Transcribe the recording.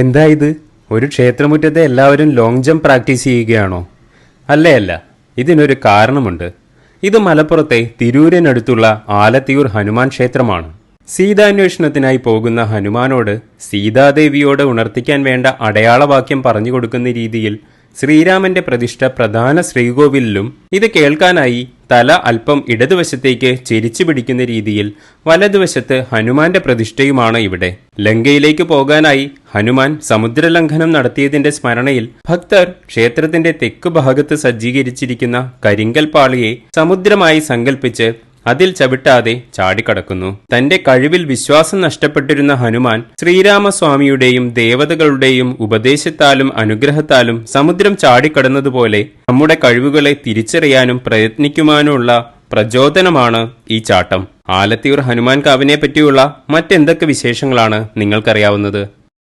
എന്താ ഇത്? ഒരു ക്ഷേത്രമുറ്റത്തെ എല്ലാവരും ലോങ് ജമ്പ് പ്രാക്ടീസ് ചെയ്യുകയാണോ? അല്ല, ഇതിനൊരു കാരണമുണ്ട്. ഇത് മലപ്പുറത്തെ തിരൂരിനടുത്തുള്ള ആലത്തിയൂർ ഹനുമാൻ ക്ഷേത്രമാണ്. സീതാന്വേഷണത്തിനായി പോകുന്ന ഹനുമാനോട് സീതാദേവിയോട് ഉണർത്തിക്കാൻ വേണ്ട അടയാളവാക്യം പറഞ്ഞു കൊടുക്കുന്ന രീതിയിൽ ശ്രീരാമന്റെ പ്രതിഷ്ഠ പ്രധാന ശ്രീകോവിലിലും ഇത് കേൾക്കാനായി തല അല്പം ഇടതുവശത്തേക്ക് ചെരിച്ചു പിടിക്കുന്ന രീതിയിൽ വലതുവശത്ത് ഹനുമാന്റെ പ്രതിഷ്ഠയുമാണ് ഇവിടെ. ലങ്കയിലേക്ക് പോകാനായി ഹനുമാൻ സമുദ്രലംഘനം നടത്തിയതിന്റെ സ്മരണയിൽ ഭക്തർ ക്ഷേത്രത്തിന്റെ തെക്ക് ഭാഗത്ത് സജ്ജീകരിച്ചിരിക്കുന്ന കരിങ്കൽ പാളിയെ സമുദ്രമായി സങ്കല്പിച്ച് അതിൽ ചവിട്ടാതെ ചാടിക്കടക്കുന്നു. തന്റെ കഴിവിൽ വിശ്വാസം നഷ്ടപ്പെട്ടിരുന്ന ഹനുമാൻ ശ്രീരാമസ്വാമിയുടെയും ദേവതകളുടെയും ഉപദേശത്താലും അനുഗ്രഹത്താലും സമുദ്രം ചാടിക്കടന്നതുപോലെ നമ്മുടെ കഴിവുകളെ തിരിച്ചറിയാനും പ്രയത്നിക്കുവാനുമുള്ള പ്രചോദനമാണ് ഈ ചാട്ടം. ആലത്തിയൂർ ഹനുമാൻ കാവിനെ പറ്റിയുള്ള മറ്റെന്തൊക്കെ വിശേഷങ്ങളാണ് നിങ്ങൾക്കറിയാവുന്നത്?